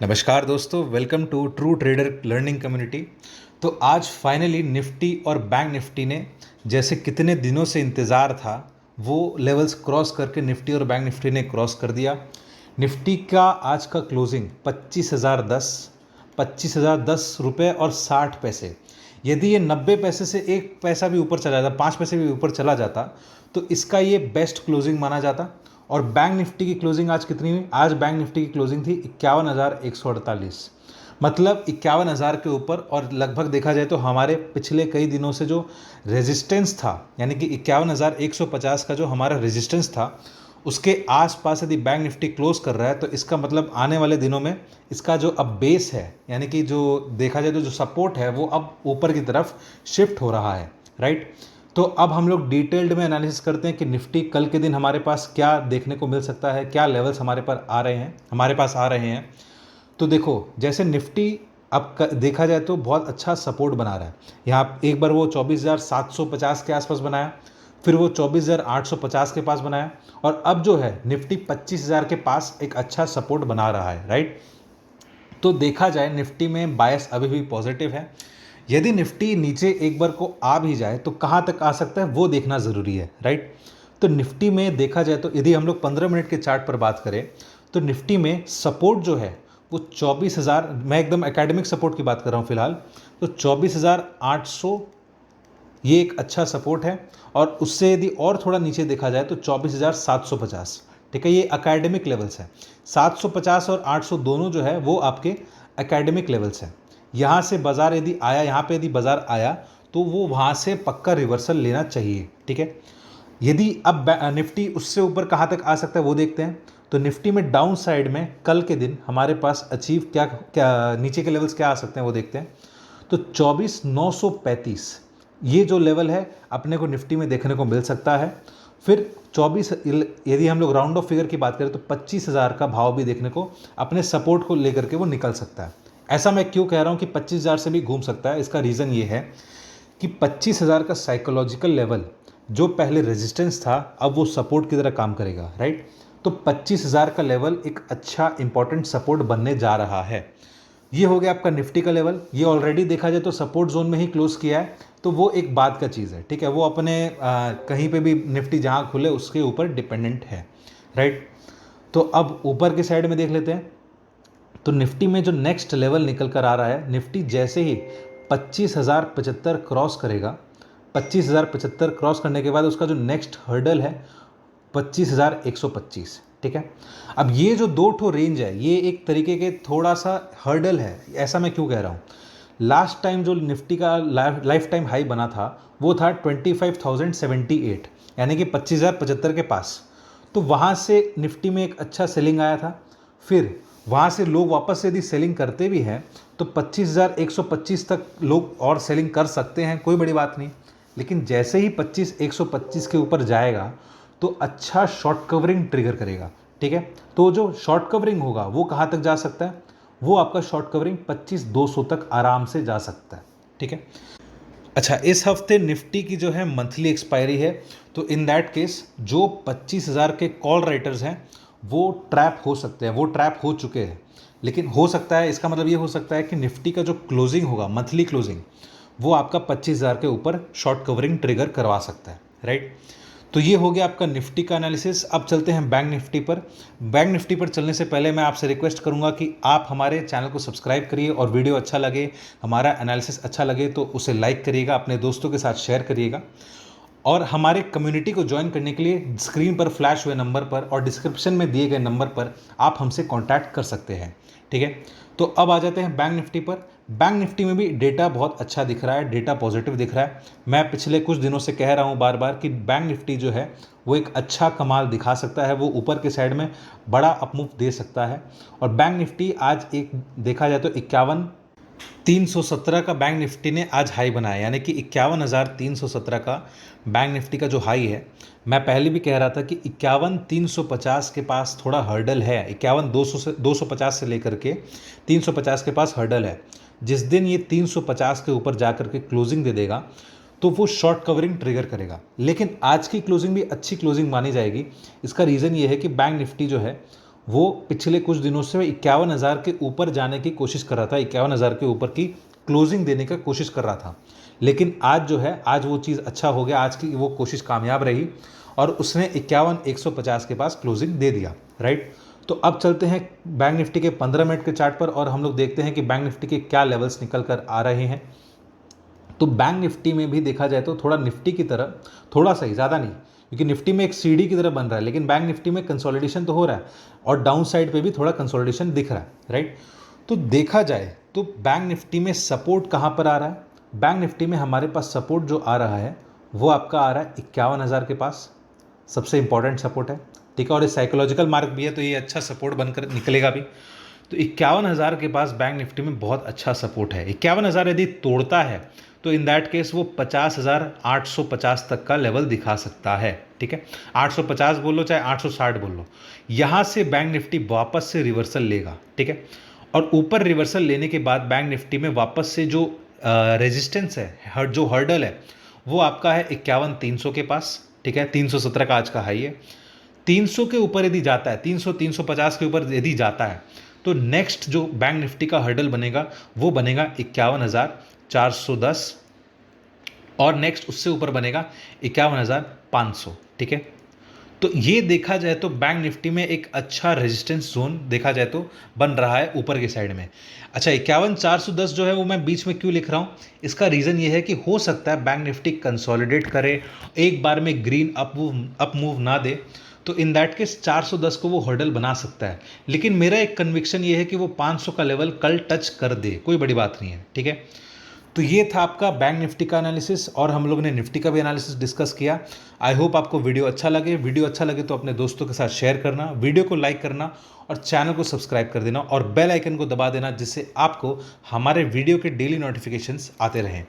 नमस्कार दोस्तों, welcome to true trader learning community. तो आज फाइनली निफ्टी और बैंक निफ्टी ने जैसे कितने दिनों से इंतज़ार था वो लेवल्स क्रॉस करके निफ्टी और बैंक निफ्टी ने क्रॉस कर दिया। निफ्टी का आज का क्लोजिंग 25,010 रुपये और 60 पैसे। यदि ये 90 पैसे से एक पैसा भी ऊपर चला जाता, 5 पैसे भी ऊपर चला जाता, तो इसका ये बेस्ट क्लोजिंग माना जाता। और बैंक निफ्टी की क्लोजिंग आज कितनी हुई? आज बैंक निफ्टी की क्लोजिंग थी 51,148, मतलब 51,000 के ऊपर। और लगभग देखा जाए तो हमारे पिछले कई दिनों से जो रेजिस्टेंस था, यानी कि 51,150 का जो हमारा रेजिस्टेंस था, उसके आसपास यदि बैंक निफ्टी क्लोज कर रहा है तो इसका मतलब आने वाले दिनों में इसका जो अब बेस है, यानी कि जो देखा जाए तो जो सपोर्ट है वो अब ऊपर की तरफ शिफ्ट हो रहा है, राइट। तो अब हम लोग डिटेल्ड में एनालिसिस करते हैं कि निफ्टी कल के दिन हमारे पास क्या देखने को मिल सकता है, क्या लेवल्स हमारे पास आ रहे हैं। तो देखो, जैसे निफ्टी अब देखा जाए तो बहुत अच्छा सपोर्ट बना रहा है। यहाँ एक बार वो 24,750 के आसपास बनाया, फिर वो 24,850 के पास बनाया, और अब जो है निफ्टी 25,000 के पास एक अच्छा सपोर्ट बना रहा है, राइट। तो देखा जाए निफ्टी में बायस अभी भी पॉजिटिव है। यदि निफ्टी नीचे एक बार को आ भी जाए तो कहाँ तक आ सकता है वो देखना ज़रूरी है, राइट। तो निफ्टी में देखा जाए तो यदि हम लोग 15 मिनट के चार्ट पर बात करें तो निफ्टी में सपोर्ट जो है वो 24,000, मैं एकदम एकेडमिक सपोर्ट की बात कर रहा हूँ फिलहाल, तो 24,800 ये एक अच्छा सपोर्ट है। और उससे यदि और थोड़ा नीचे देखा जाए तो 24,750, ठीक है, ये एकेडमिक लेवल्स है। 750 और 800 दोनों जो है वो आपके एकेडमिक लेवल्स हैं। यहाँ से बाज़ार यदि आया, यहाँ पे यदि बाज़ार आया तो वो वहाँ से पक्का रिवर्सल लेना चाहिए, ठीक है। यदि अब निफ्टी उससे ऊपर कहाँ तक आ सकता है वो देखते हैं। तो निफ्टी में डाउन साइड में कल के दिन हमारे पास अचीव क्या क्या नीचे के लेवल्स क्या आ सकते हैं वो देखते हैं। तो 24,935 ये जो लेवल है अपने को निफ्टी में देखने को मिल सकता है। फिर 24, यदि हम लोग राउंड ऑफ फिगर की बात करें तो 25,000 का भाव भी देखने को अपने सपोर्ट को लेकर के वो निकल सकता है। ऐसा मैं क्यों कह रहा हूँ कि 25,000 से भी घूम सकता है? इसका रीज़न ये है कि 25,000 का साइकोलॉजिकल लेवल जो पहले रेजिस्टेंस था अब वो सपोर्ट की तरह काम करेगा, राइट। तो 25,000 का लेवल एक अच्छा इंपॉर्टेंट सपोर्ट बनने जा रहा है। ये हो गया आपका निफ्टी का लेवल। ये ऑलरेडी देखा जाए तो सपोर्ट जोन में ही क्लोज किया है, तो वो एक बात का चीज़ है, ठीक है। वो अपने कहीं पे भी निफ्टी जहाँ खुले उसके ऊपर डिपेंडेंट है, राइट। तो अब ऊपर के साइड में देख लेते हैं। तो निफ्टी में जो नेक्स्ट लेवल निकल कर आ रहा है, निफ्टी जैसे ही 25,075 क्रॉस करेगा, 25,075 क्रॉस करने के बाद उसका जो नेक्स्ट हर्डल है 25,125, ठीक है। अब ये जो दो ठो रेंज है ये एक तरीके के थोड़ा सा हर्डल है। ऐसा मैं क्यों कह रहा हूँ? लास्ट टाइम जो निफ्टी का लाइफ टाइम हाई बना था वो था 25,078, यानी कि 25,075 के पास। तो वहाँ से निफ्टी में एक अच्छा सेलिंग आया था। फिर वहाँ से लोग वापस से यदि सेलिंग करते भी हैं तो 25,125 तक लोग और सेलिंग कर सकते हैं, कोई बड़ी बात नहीं। लेकिन जैसे ही 25,125 के ऊपर जाएगा तो अच्छा शॉर्ट कवरिंग ट्रिगर करेगा, ठीक है। तो जो शॉर्ट कवरिंग होगा वो कहाँ तक जा सकता है? वो आपका शॉर्ट कवरिंग 25,200 तक आराम से जा सकता है, ठीक है। अच्छा, इस हफ्ते निफ्टी की जो है मंथली एक्सपायरी है, तो इन दैट केस जो 25,000 के कॉल राइटर्स हैं वो ट्रैप हो सकते हैं, वो ट्रैप हो चुके हैं। लेकिन हो सकता है, इसका मतलब ये हो सकता है कि निफ्टी का जो क्लोजिंग होगा, मंथली क्लोजिंग, वो आपका 25,000 के ऊपर शॉर्ट कवरिंग ट्रिगर करवा सकता है, राइट। तो ये हो गया आपका निफ्टी का एनालिसिस। अब चलते हैं बैंक निफ्टी पर। बैंक निफ्टी पर चलने से पहले मैं आपसे रिक्वेस्ट करूंगा कि आप हमारे चैनल को सब्सक्राइब करिए, और वीडियो अच्छा लगे, हमारा एनालिसिस अच्छा लगे तो उसे लाइक करिएगा, अपने दोस्तों के साथ शेयर करिएगा। और हमारे कम्युनिटी को ज्वाइन करने के लिए स्क्रीन पर फ्लैश हुए नंबर पर और डिस्क्रिप्शन में दिए गए नंबर पर आप हमसे कांटेक्ट कर सकते हैं, ठीक है। तो अब आ जाते हैं बैंक निफ्टी पर। बैंक निफ्टी में भी डेटा बहुत अच्छा दिख रहा है, डेटा पॉजिटिव दिख रहा है। मैं पिछले कुछ दिनों से कह रहा हूँ बार बार कि बैंक निफ्टी जो है वो एक अच्छा कमाल दिखा सकता है, वो ऊपर के साइड में बड़ा अपमूव दे सकता है। और बैंक निफ्टी आज एक देखा जाए तो 51,317 का बैंक निफ्टी ने आज हाई बनाया, यानी कि 51,317 का बैंक निफ्टी का जो हाई है। मैं पहले भी कह रहा था कि 51,350 के पास थोड़ा हर्डल है, 51,200 से 250 से लेकर के 350 के पास हर्डल है। जिस दिन ये 350 के ऊपर जा करके क्लोजिंग दे देगा तो वो शॉर्ट कवरिंग ट्रिगर करेगा। लेकिन आज की क्लोजिंग भी अच्छी क्लोजिंग मानी जाएगी। इसका रीज़न ये है कि बैंक निफ्टी जो है वो पिछले कुछ दिनों से 51,000 के ऊपर जाने की कोशिश कर रहा था, 51,000 के ऊपर की क्लोजिंग देने का कोशिश कर रहा था। लेकिन आज जो है, आज वो चीज़ अच्छा हो गया, आज की वो कोशिश कामयाब रही और उसने 51,150 के पास क्लोजिंग दे दिया, राइट। तो अब चलते हैं बैंक निफ्टी के 15 मिनट के चार्ट पर और हम लोग देखते हैं कि बैंक निफ्टी के क्या लेवल्स निकल कर आ रहे हैं। तो बैंक निफ्टी में भी देखा जाए तो थोड़ा निफ्टी की तरह, थोड़ा सा ही, ज़्यादा नहीं, क्योंकि निफ्टी में एक सीढ़ी की तरह बन रहा है, लेकिन बैंक निफ्टी में कंसोलिडेशन तो हो रहा है और डाउन साइड पे भी थोड़ा कंसोलिडेशन दिख रहा है, राइट। तो देखा जाए तो बैंक निफ्टी में सपोर्ट कहाँ पर आ रहा है? बैंक निफ्टी में हमारे पास सपोर्ट जो आ रहा है वो आपका आ रहा है 51,000 के पास, सबसे इंपॉर्टेंट सपोर्ट है, ठीक है। और ये साइकोलॉजिकल मार्क भी है, तो ये अच्छा सपोर्ट बनकर निकलेगा भी। तो 51,000 के पास बैंक निफ्टी में बहुत अच्छा सपोर्ट है। 51,000 यदि तोड़ता है तो इन दैट केस वो 50,850 तक का लेवल दिखा सकता है, ठीक है। 850 बोल लो चाहे 860 बोल लो, यहाँ से बैंक निफ्टी वापस से रिवर्सल लेगा, ठीक है। और ऊपर रिवर्सल लेने के बाद बैंक निफ्टी में वापस से जो रेजिस्टेंस है, जो हर्डल है, वो आपका है 51,300 के पास, ठीक है। 317 का आज का हाई है। 300 के ऊपर यदि जाता है, 300 350 के ऊपर यदि जाता है तो नेक्स्ट जो बैंक निफ्टी का हर्डल बनेगा वो बनेगा 51,410 और नेक्स्ट उससे ऊपर बनेगा 51,500, ठीक है। तो ये देखा जाए तो बैंक निफ्टी में एक अच्छा रेजिस्टेंस जोन देखा जाए तो बन रहा है ऊपर की साइड में। अच्छा, 51,410 जो है वो मैं बीच में क्यों लिख रहा हूँ, इसका रीज़न ये है कि हो सकता है बैंक निफ्टी कंसोलिडेट करे, एक बार में ग्रीन अप मूव ना दे, तो इन दैट केस 410 को वो हर्डल बना सकता है। लेकिन मेरा एक कन्विक्शन ये है कि वो 500 का लेवल कल टच कर दे, कोई बड़ी बात नहीं है, ठीक है। तो ये था आपका बैंक निफ्टी का एनालिसिस और हम लोगों ने निफ्टी का भी एनालिसिस डिस्कस किया। आई होप आपको वीडियो अच्छा लगे। वीडियो अच्छा लगे तो अपने दोस्तों के साथ शेयर करना, वीडियो को लाइक करना और चैनल को सब्सक्राइब कर देना और बेल आइकन को दबा देना, जिससे आपको हमारे वीडियो के डेली नोटिफिकेशंस आते रहें।